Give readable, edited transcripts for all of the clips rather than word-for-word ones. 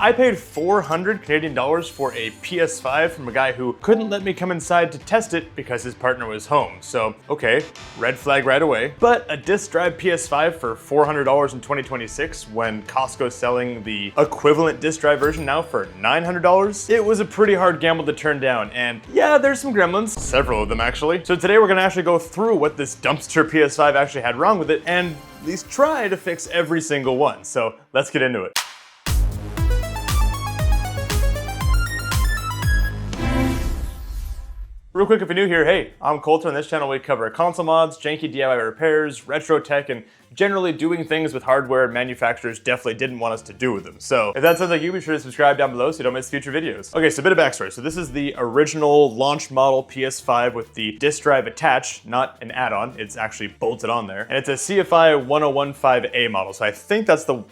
I paid 400 Canadian dollars for a PS5 from a guy who couldn't let me come inside to test it because his partner was home. So, okay, red flag right away. But a disc drive PS5 for $400 in 2026 when Costco's selling the equivalent disc drive version now for $900? It was a pretty hard gamble to turn down, and yeah, there's some gremlins, several of them actually. So today we're gonna actually go through what this dumpster PS5 actually had wrong with it and at least try to fix every single one. So let's get into it. Real quick, if you're new here, hey, I'm Coulter. On this channel we cover console mods, janky DIY repairs, retro tech, and generally doing things with hardware manufacturers definitely didn't want us to do with them. So if that sounds like you, be sure to subscribe down below so you don't miss future videos. Okay, so a bit of backstory. So this is the original launch model PS5 with the disc drive attached, not an add-on. It's actually bolted on there. And it's a CFI 1015A model. So I think that's the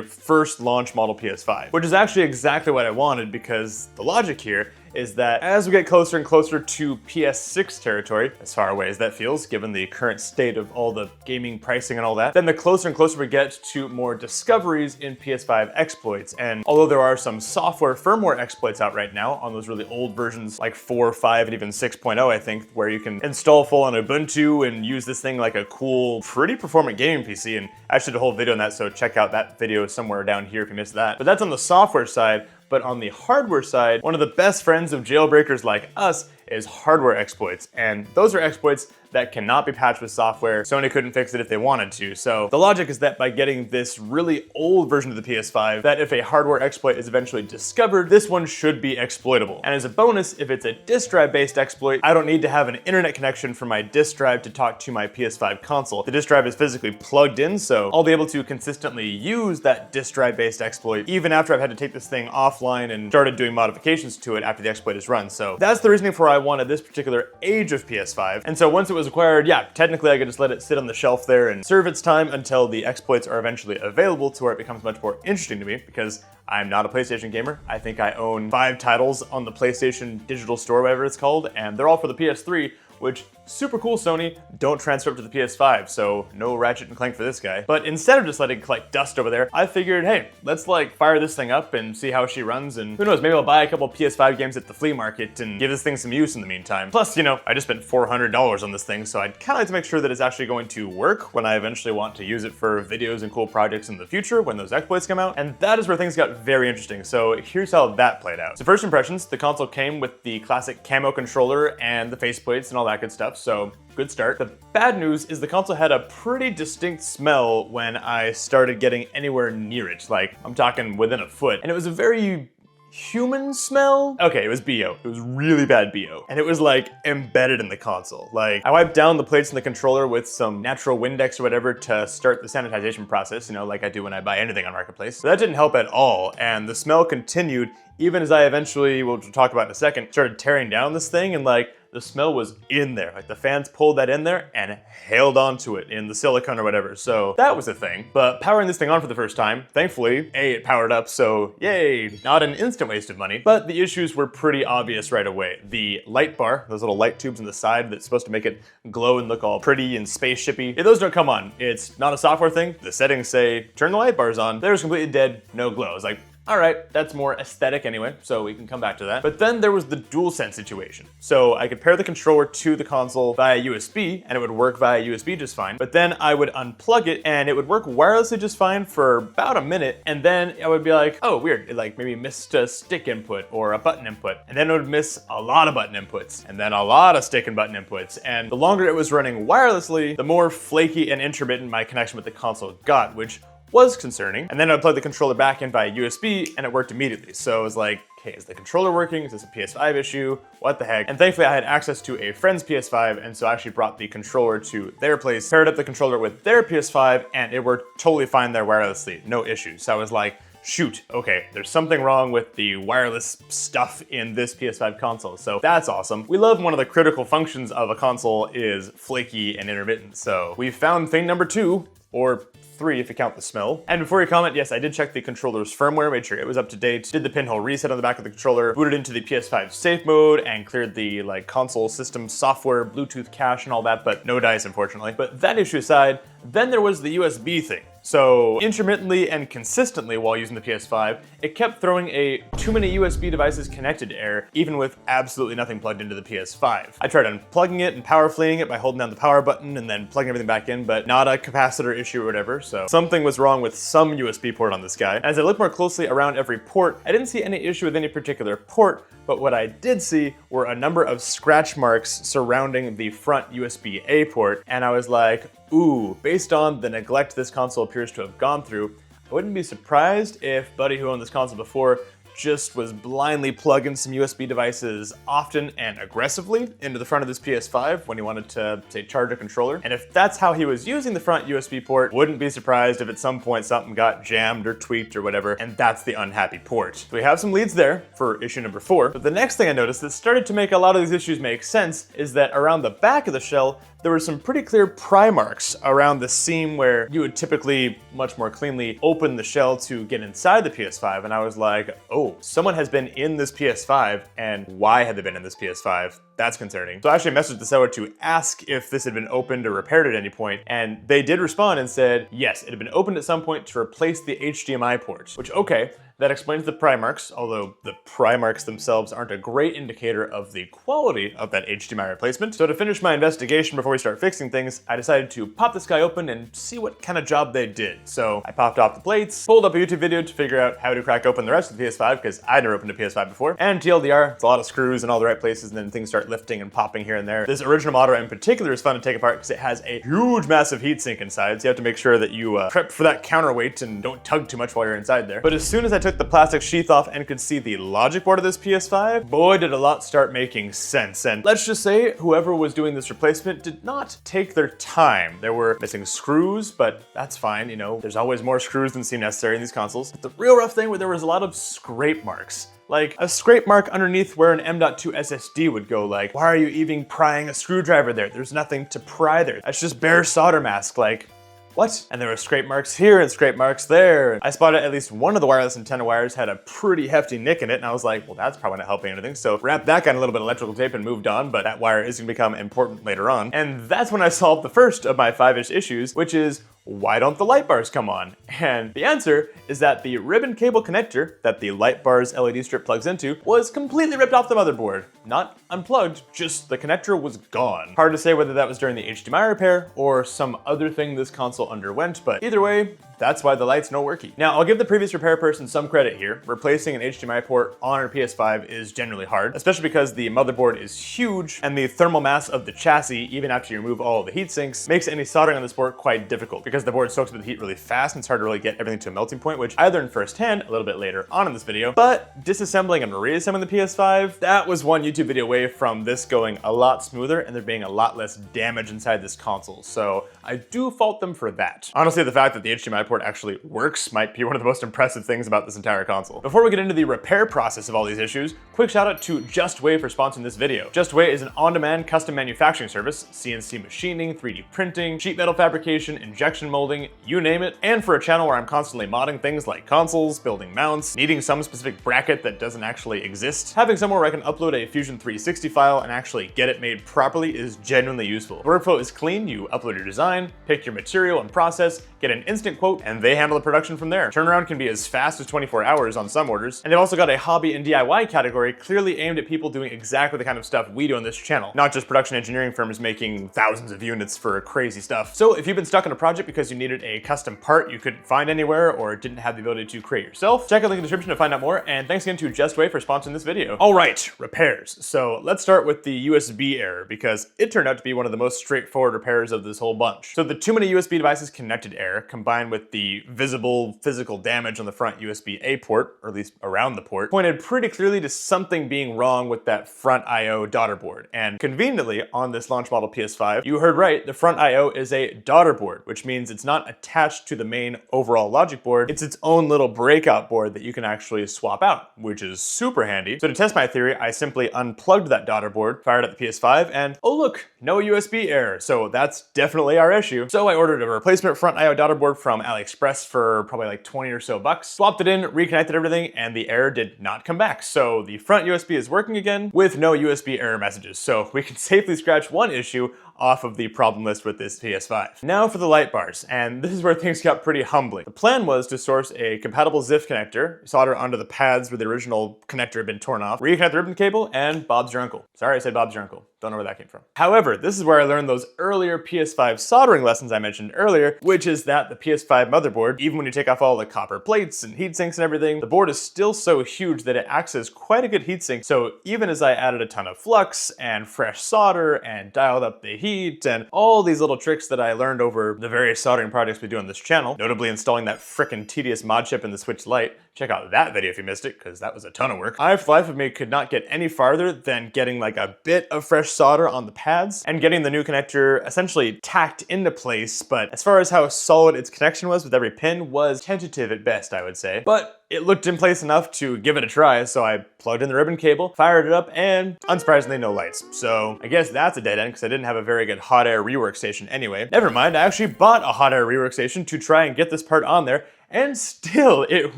first launch model PS5, which is actually exactly what I wanted because the logic here is that as we get closer and closer to PS6 territory, as far away as that feels, given the current state of all the gaming pricing and all that, then the closer and closer we get to more discoveries in PS5 exploits. And although there are some software firmware exploits out right now on those really old versions like 4, 5, and even 6.0, I think, where you can install full on Ubuntu and use this thing like a cool, pretty performant gaming PC. And I actually did a whole video on that, so check out that video somewhere down here if you missed that. But that's on the software side. But on the hardware side, one of the best friends of jailbreakers like us is hardware exploits. And those are exploits that cannot be patched with software. Sony couldn't fix it if they wanted to. So the logic is that by getting this really old version of the PS5, that if a hardware exploit is eventually discovered, this one should be exploitable. And as a bonus, if it's a disk drive based exploit, I don't need to have an internet connection for my disk drive to talk to my PS5 console. The disk drive is physically plugged in, so I'll be able to consistently use that disk drive based exploit even after I've had to take this thing offline and started doing modifications to it after the exploit is run. So that's the reasoning for why I wanted this particular age of PS5. And so once it was acquired, yeah, technically I could just let it sit on the shelf there and serve its time until the exploits are eventually available to where it becomes much more interesting to me because I'm not a PlayStation gamer. I think I own 5 titles on the PlayStation digital store, whatever it's called, and they're all for the PS3, which super cool, Sony. Don't transfer up to the PS5, so no Ratchet and Clank for this guy. But instead of just letting it collect dust over there, I figured, hey, let's like fire this thing up and see how she runs, and who knows, maybe I'll buy a couple PS5 games at the flea market and give this thing some use in the meantime. Plus, you know, I just spent $400 on this thing, so I'd kind of like to make sure that it's actually going to work when I eventually want to use it for videos and cool projects in the future when those exploits come out. And that is where things got very interesting. So here's how that played out. So first impressions, the console came with the classic camo controller and the faceplates and all that good stuff. So good start. The bad news is the console had a pretty distinct smell when I started getting anywhere near it. Like, I'm talking within a foot. And it was a very human smell? Okay, it was BO. It was really bad BO. And it was like embedded in the console. Like, I wiped down the plates in the controller with some natural Windex or whatever to start the sanitization process, you know, like I do when I buy anything on Marketplace. So that didn't help at all. And the smell continued even as I eventually, we'll talk about in a second, started tearing down this thing, and like, the smell was in there. Like the fans pulled that in there and held onto it in the silicone or whatever. So that was a thing. But powering this thing on for the first time, thankfully, it powered up, so yay, not an instant waste of money. But the issues were pretty obvious right away. The light bar, those little light tubes on the side that's supposed to make it glow and look all pretty and spaceshipy, those don't come on. It's not a software thing. The settings say, turn the light bars on. They're completely dead, no glow. It's like, all right, that's more aesthetic anyway, so we can come back to that. But then there was the DualSense situation. So I could pair the controller to the console via USB, and it would work via USB just fine. But then I would unplug it, and it would work wirelessly just fine for about a minute, and then I would be like, oh, weird, it like maybe missed a stick input or a button input. And then it would miss a lot of button inputs, and then a lot of stick and button inputs. And the longer it was running wirelessly, the more flaky and intermittent my connection with the console got, which was concerning. And then I plugged the controller back in via USB and it worked immediately. So I was like, okay, is the controller working? Is this a PS5 issue? What the heck? And thankfully I had access to a friend's PS5, and so I actually brought the controller to their place, paired up the controller with their PS5, and it worked totally fine there wirelessly, no issues. So I was like, shoot, okay, there's something wrong with the wireless stuff in this PS5 console, so that's awesome. We love one of the critical functions of a console is flaky and intermittent, so we found thing number 2, or 3 if you count the smell. And before you comment, yes, I did check the controller's firmware, made sure it was up to date, did the pinhole reset on the back of the controller, booted into the PS5 safe mode, and cleared the like console system software, Bluetooth cache and all that, but no dice unfortunately. But that issue aside, then there was the USB thing. So intermittently and consistently while using the PS5, it kept throwing a too many USB devices connected error, even with absolutely nothing plugged into the PS5. I tried unplugging it and power fleeing it by holding down the power button and then plugging everything back in, but not a capacitor issue or whatever, so something was wrong with some USB port on this guy. As I looked more closely around every port, I didn't see any issue with any particular port, but what I did see were a number of scratch marks surrounding the front USB-A port, and I was like, ooh, based on the neglect this console appears to have gone through, I wouldn't be surprised if Buddy, who owned this console before, just was blindly plugging some USB devices often and aggressively into the front of this PS5 when he wanted to, say, charge a controller. And if that's how he was using the front USB port, wouldn't be surprised if at some point something got jammed or tweaked or whatever, and that's the unhappy port. So we have some leads there for issue number 4. But the next thing I noticed that started to make a lot of these issues make sense is that around the back of the shell, there were some pretty clear pry marks around the seam where you would typically much more cleanly open the shell to get inside the PS5, and I was like, oh, someone has been in this PS5, and why had they been in this PS5? That's concerning. So I actually messaged the seller to ask if this had been opened or repaired at any point, and they did respond and said, yes, it had been opened at some point to replace the HDMI port, which, okay, that explains the pry marks, although the pry marks themselves aren't a great indicator of the quality of that HDMI replacement. So to finish my investigation before we start fixing things, I decided to pop this guy open and see what kind of job they did. So I popped off the plates, pulled up a YouTube video to figure out how to crack open the rest of the PS5, because I'd never opened a PS5 before. And TLDR, it's a lot of screws in all the right places, and then things start lifting and popping here and there. This original model in particular is fun to take apart because it has a huge, massive heatsink inside, so you have to make sure that you prep for that counterweight and don't tug too much while you're inside there. But as soon as I took the plastic sheath off and could see the logic board of this PS5, boy did a lot start making sense. And let's just say whoever was doing this replacement did not take their time. There were missing screws, but that's fine, you know, there's always more screws than seem necessary in these consoles. But the real rough thing was there was a lot of scrape marks. Like a scrape mark underneath where an M.2 SSD would go. Like, why are you even prying a screwdriver there? There's nothing to pry there. That's just bare solder mask. Like, what? And there were scrape marks here and scrape marks there. I spotted at least one of the wireless antenna wires had a pretty hefty nick in it, and I was like, well, that's probably not helping anything. So wrapped that guy in a little bit of electrical tape and moved on, but that wire is gonna become important later on. And that's when I solved the first of my 5-ish issues, which is, why don't the light bars come on? And the answer is that the ribbon cable connector that the light bar's LED strip plugs into was completely ripped off the motherboard. Not unplugged, just the connector was gone. Hard to say whether that was during the HDMI repair or some other thing this console underwent, but either way, that's why the light's no worky. Now, I'll give the previous repair person some credit here. Replacing an HDMI port on a PS5 is generally hard, especially because the motherboard is huge and the thermal mass of the chassis, even after you remove all of the heat sinks, makes any soldering on this board quite difficult because the board soaks up the heat really fast and it's hard to really get everything to a melting point, which I learned firsthand a little bit later on in this video. But disassembling and reassembling the PS5, that was one YouTube video away from this going a lot smoother and there being a lot less damage inside this console. So I do fault them for that. Honestly, the fact that the HDMI port actually works might be one of the most impressive things about this entire console. Before we get into the repair process of all these issues, quick shout out to JustWave for sponsoring this video. JustWave is an on-demand custom manufacturing service, CNC machining, 3D printing, sheet metal fabrication, injection molding, you name it, and for a channel where I'm constantly modding things like consoles, building mounts, needing some specific bracket that doesn't actually exist, having somewhere where I can upload a Fusion 360 file and actually get it made properly is genuinely useful. The workflow is clean, you upload your design, pick your material and process, get an instant quote, and they handle the production from there. Turnaround can be as fast as 24 hours on some orders, and they've also got a hobby and DIY category clearly aimed at people doing exactly the kind of stuff we do on this channel, not just production engineering firms making thousands of units for crazy stuff. So if you've been stuck in a project because you needed a custom part you couldn't find anywhere or didn't have the ability to create yourself, check out the link in the description to find out more, and thanks again to JustWave for sponsoring this video. All right, repairs. So let's start with the USB error because it turned out to be one of the most straightforward repairs of this whole bunch. So the too many USB devices connected error combined with the visible physical damage on the front USB-A port, or at least around the port, pointed pretty clearly to something being wrong with that front I/O daughter board. And conveniently, on this launch model PS5, you heard right, the front I/O is a daughter board, which means it's not attached to the main overall logic board, it's its own little breakout board that you can actually swap out, which is super handy. So to test my theory, I simply unplugged that daughter board, fired up the PS5, and oh look, no USB error. So that's definitely our issue. So I ordered a replacement front I/O daughter board from AliExpress for probably like 20 or so bucks, swapped it in, reconnected everything, and the error did not come back. So the front USB is working again with no USB error messages. So we can safely scratch one issue off of the problem list with this PS5. Now for the light bars, and this is where things got pretty humbling. The plan was to source a compatible ZIF connector, solder onto the pads where the original connector had been torn off, reconnect the ribbon cable, and Bob's your uncle. Sorry I said Bob's your uncle. Don't know where that came from. However, this is where I learned those earlier PS5 soldering lessons I mentioned earlier, which is that the PS5 motherboard, even when you take off all the copper plates and heat sinks and everything, the board is still so huge that it acts as quite a good heatsink. So even as I added a ton of flux and fresh solder and dialed up the heat and all these little tricks that I learned over the various soldering projects we do on this channel, notably installing that frickin' tedious mod chip in the Switch Lite, check out that video if you missed it, because that was a ton of work. I, for the life of me, could not get any farther than getting like a bit of fresh solder on the pads and getting the new connector essentially tacked into place, but as far as how solid its connection was with every pin was tentative at best, I would say. But it looked in place enough to give it a try, so I plugged in the ribbon cable, fired it up, and unsurprisingly no lights. So I guess that's a dead end because I didn't have a very good hot air rework station anyway. Never mind, I actually bought a hot air rework station to try and get this part on there, and still it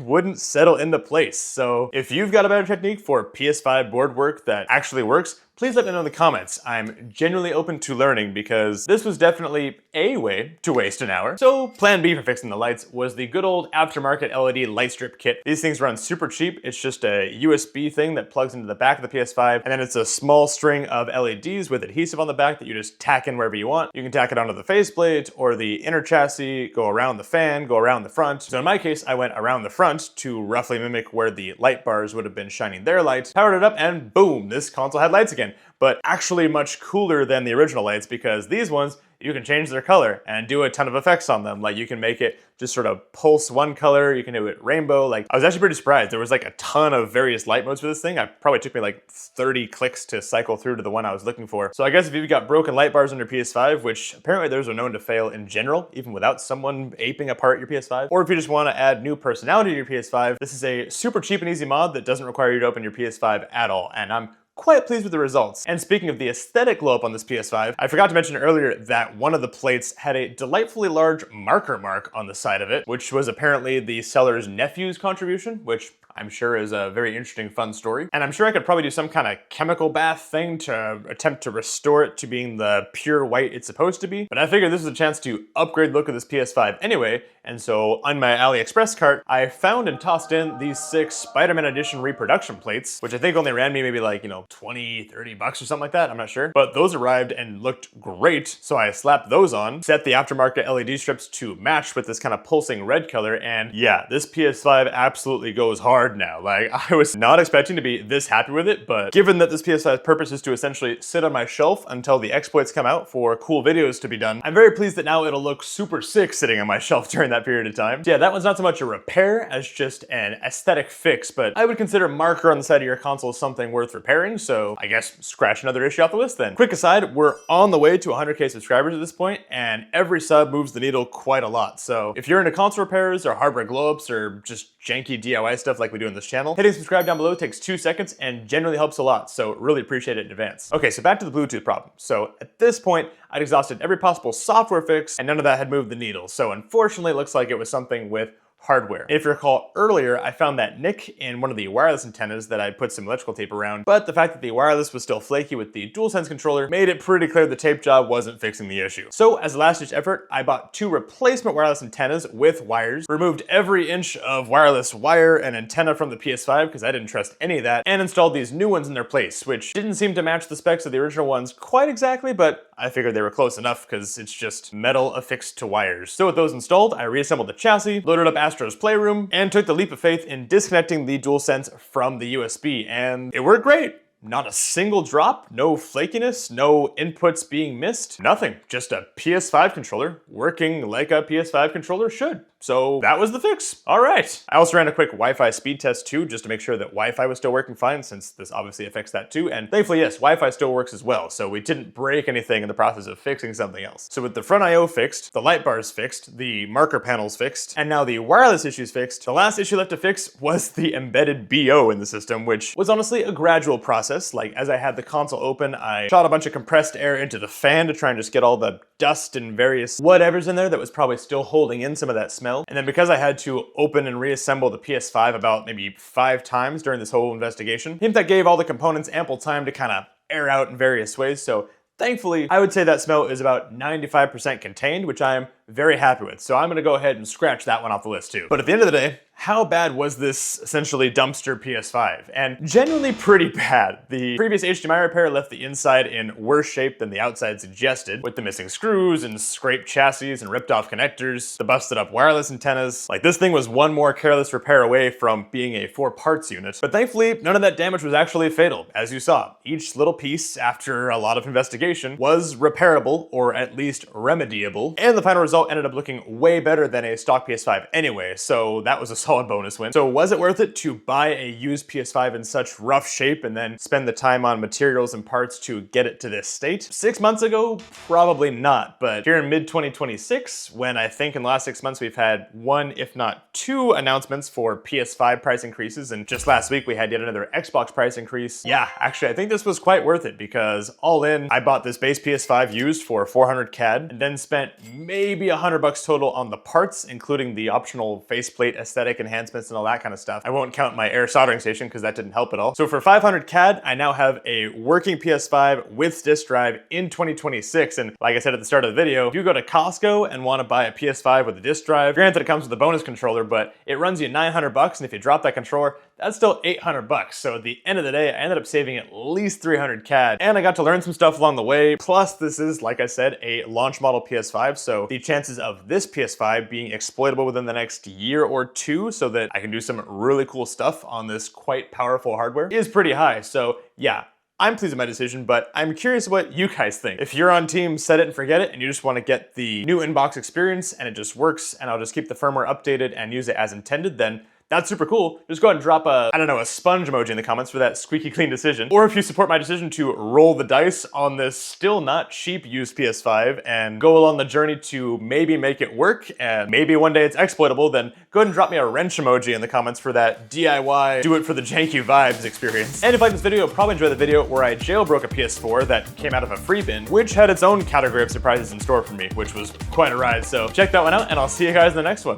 wouldn't settle into place. So if you've got a better technique for PS5 board work that actually works, please let me know in the comments. I'm genuinely open to learning because this was definitely a way to waste an hour. So plan B for fixing the lights was the good old aftermarket LED light strip kit. These things run super cheap. It's just a USB thing that plugs into the back of the PS5, and then it's a small string of LEDs with adhesive on the back that you just tack in wherever you want. You can tack it onto the faceplate or the inner chassis, go around the fan, go around the front. So in my case, I went around the front to roughly mimic where the light bars would have been shining their light, powered it up, and boom, this console had lights again. But actually much cooler than the original lights because these ones, you can change their color and do a ton of effects on them. Like you can make it just sort of pulse one color, you can do it rainbow. Like I was actually pretty surprised. There was like a ton of various light modes for this thing. It probably took me like 30 clicks to cycle through to the one I was looking for. So I guess if you've got broken light bars on your PS5, which apparently those are known to fail in general, even without someone aping apart your PS5, or if you just want to add new personality to your PS5, this is a super cheap and easy mod that doesn't require you to open your PS5 at all. And I'm quite pleased with the results. And speaking of the aesthetic glow up on this PS5, I forgot to mention earlier that one of the plates had a delightfully large marker mark on the side of it, which was apparently the seller's nephew's contribution, which I'm sure is a very interesting, fun story. And I'm sure I could probably do some kind of chemical bath thing to attempt to restore it to being the pure white it's supposed to be. But I figured this was a chance to upgrade the look of this PS5 anyway. And so on my AliExpress cart, I found and tossed in these 6 Spider-Man Edition reproduction plates, which I think only ran me maybe like, 20, 30 bucks or something like that. I'm not sure. But those arrived and looked great. So I slapped those on, set the aftermarket LED strips to match with this kind of pulsing red color. And yeah, this PS5 absolutely goes hard now. Like I was not expecting to be this happy with it, but given that this PS5's purpose is to essentially sit on my shelf until the exploits come out for cool videos to be done, I'm very pleased that now it'll look super sick sitting on my shelf during that period of time. So yeah, that one's not so much a repair as just an aesthetic fix, but I would consider marker on the side of your console something worth repairing, so I guess scratch another issue off the list then. Quick aside, we're on the way to 100K subscribers at this point, and every sub moves the needle quite a lot. So if you're into console repairs or hardware glow-ups or just janky DIY stuff like we do on this channel, hitting subscribe down below takes 2 seconds and generally helps a lot, so really appreciate it in advance. Okay, so back to the Bluetooth problem. So at this point, I'd exhausted every possible software fix and none of that had moved the needle. So unfortunately, it looks like it was something with hardware. If you recall earlier, I found that nick in one of the wireless antennas that I put some electrical tape around, but the fact that the wireless was still flaky with the DualSense controller made it pretty clear the tape job wasn't fixing the issue. So as a last ditch effort, I bought 2 replacement wireless antennas with wires, removed every inch of wireless wire and antenna from the PS5 because I didn't trust any of that, and installed these new ones in their place, which didn't seem to match the specs of the original ones quite exactly, but I figured they were close enough because it's just metal affixed to wires. So with those installed, I reassembled the chassis, loaded up Astro's Playroom, and took the leap of faith in disconnecting the DualSense from the USB, and it worked great. Not a single drop, no flakiness, no inputs being missed, nothing. Just a PS5 controller working like a PS5 controller should. So that was the fix. All right. I also ran a quick Wi-Fi speed test too, just to make sure that Wi-Fi was still working fine, since this obviously affects that too. And thankfully, yes, Wi-Fi still works as well. So we didn't break anything in the process of fixing something else. So with the front I/O fixed, the light bars fixed, the marker panels fixed, and now the wireless issues fixed, the last issue left to fix was the embedded BO in the system, which was honestly a gradual process. Like as I had the console open, I shot a bunch of compressed air into the fan to try and just get all the dust and various whatever's in there that was probably still holding in some of that smell. And then because I had to open and reassemble the PS5 about maybe 5 times during this whole investigation, that gave all the components ample time to kind of air out in various ways. So Thankfully, I would say that smell is about 95% contained, which I am very happy with. So I'm gonna go ahead and scratch that one off the list too. But at the end of the day, how bad was this essentially dumpster PS5? And genuinely pretty bad. The previous HDMI repair left the inside in worse shape than the outside suggested, with the missing screws and scraped chassis and ripped off connectors, the busted up wireless antennas. Like, this thing was one more careless repair away from being a 4 parts unit. But thankfully, none of that damage was actually fatal. As you saw, each little piece, after a lot of investigation, was repairable, or at least remediable, and the final result ended up looking way better than a stock PS5 anyway, so that was a solid bonus win. So was it worth it to buy a used PS5 in such rough shape and then spend the time on materials and parts to get it to this state? 6 months ago, probably not, but here in mid-2026, when I think in the last 6 months we've had 1, if not 2 announcements for PS5 price increases, and just last week we had yet another Xbox price increase. Yeah, actually I think this was quite worth it, because all in, I bought this base PS5 used for 400 CAD, and then spent maybe $100 total on the parts, including the optional faceplate aesthetic enhancements and all that kind of stuff. I won't count my air soldering station because that didn't help at all. So for 500 CAD, I now have a working PS5 with disk drive in 2026. And like I said at the start of the video, if you go to Costco and want to buy a PS5 with a disk drive, granted it comes with a bonus controller, but it runs you $900, and if you drop that controller, that's still $800. So at the end of the day, I ended up saving at least 300 CAD, and I got to learn some stuff along the way. Plus, this is, like I said, a launch model PS5, so the chances of this PS5 being exploitable within the next year or two so that I can do some really cool stuff on this quite powerful hardware is pretty high. So yeah, I'm pleased with my decision, but I'm curious what you guys think. If you're on team set it and forget it, and you just want to get the new inbox experience and it just works, and I'll just keep the firmware updated and use it as intended, then that's super cool. Just go ahead and drop a, I don't know, a sponge emoji in the comments for that squeaky clean decision. Or if you support my decision to roll the dice on this still not cheap used PS5 and go along the journey to maybe make it work and maybe one day it's exploitable, then go ahead and drop me a wrench emoji in the comments for that DIY, do it for the janky vibes experience. And if you like this video, you'll probably enjoy the video where I jailbroke a PS4 that came out of a free bin, which had its own category of surprises in store for me, which was quite a ride. So check that one out, and I'll see you guys in the next one.